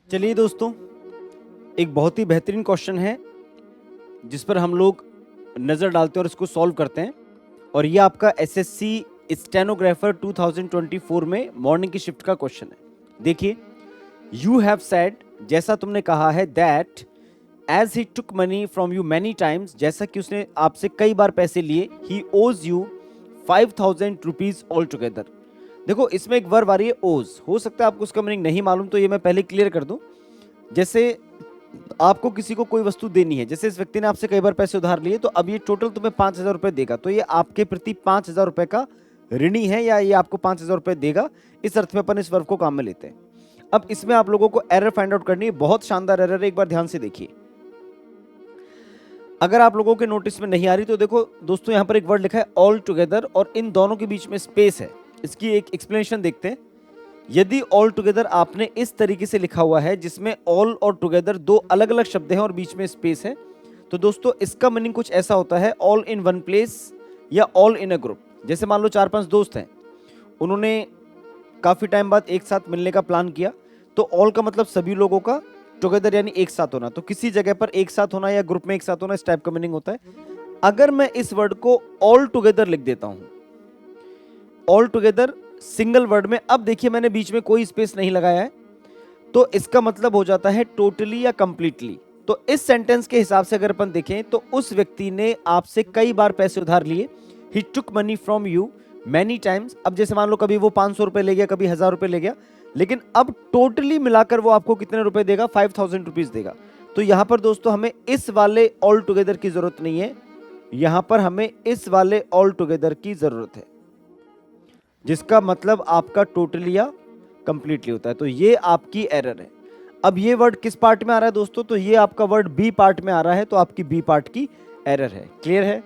चलिए दोस्तों, एक बहुत ही बेहतरीन क्वेश्चन है जिस पर हम लोग नज़र डालते हैं और इसको सॉल्व करते हैं। और ये आपका एसएससी स्टेनोग्राफर 2024 में मॉर्निंग की शिफ्ट का क्वेश्चन है। देखिए, यू हैव सेड, जैसा तुमने कहा है, that as he took money from you many times, जैसा कि उसने आपसे कई बार पैसे लिए, ही ओज यू 5000 रुपीज ऑल टुगेदर। देखो, इसमें एक वर्ब आ रही है ओज। हो सकता है आपको उसका मीनिंग नहीं मालूम, तो ये मैं पहले क्लियर कर दूं। जैसे आपको किसी को कोई वस्तु देनी है, जैसे इस व्यक्ति ने आपसे कई बार पैसे उधार लिए, तो अब ये टोटल तुम्हें 5000 रुपए देगा, तो ये आपके प्रति 5000 रुपए का ऋणी है, या ये आपको 5000 रुपए देगा। इस अर्थ में अपन इस वर्ब को काम में लेते हैं। अब इसमें आप लोगों को एरर फाइंड आउट करनी है। बहुत शानदार एरर है, एक बार ध्यान से देखिए। अगर आप लोगों के नोटिस में नहीं आ रही तो देखो दोस्तों, यहां पर एक वर्ड लिखा है ऑल टुगेदर और इन दोनों के बीच में स्पेस है। इसकी एक एक्सप्लेनेशन देखते हैं। यदि ऑल टुगेदर आपने इस तरीके से लिखा हुआ है जिसमें ऑल और टुगेदर दो अलग अलग शब्द हैं और बीच में स्पेस है, तो दोस्तों इसका मीनिंग कुछ ऐसा होता है, ऑल इन वन प्लेस या ऑल इन अ ग्रुप। जैसे मान लो 4-5 दोस्त हैं, उन्होंने काफी टाइम बाद एक साथ मिलने का प्लान किया, तो ऑल का मतलब सभी लोगों का, टुगेदर यानी एक साथ होना। तो किसी जगह पर एक साथ होना या ग्रुप में एक साथ होना, इस टाइप का मीनिंग होता है। अगर मैं इस वर्ड को ऑल टुगेदर लिख देता हूं, ऑल टुगेदर सिंगल वर्ड में, अब देखिए मैंने बीच में कोई स्पेस नहीं लगाया है, तो इसका मतलब हो जाता है टोटली या कंप्लीटली। तो इस सेंटेंस के हिसाब से अगर अपन देखें तो उस व्यक्ति ने आपसे कई बार पैसे उधार लिए। He took money from you many times. अब जैसे मान लो कभी वो 500 रुपए ले गया, कभी 1000 रुपए ले गया, लेकिन अब टोटली मिलाकर वो आपको कितने रुपए देगा? 5000 रुपीज देगा। तो यहां पर दोस्तों हमें इस वाले ऑल टुगेदर की जरूरत नहीं है, यहां पर हमें इस वाले ऑल टुगेदर की जरूरत है, जिसका मतलब आपका टोटली या कंप्लीटली होता है। तो ये आपकी एरर है। अब ये वर्ड किस पार्ट में आ रहा है दोस्तों? तो ये आपका वर्ड बी पार्ट में आ रहा है, तो आपकी बी पार्ट की एरर है। क्लियर है?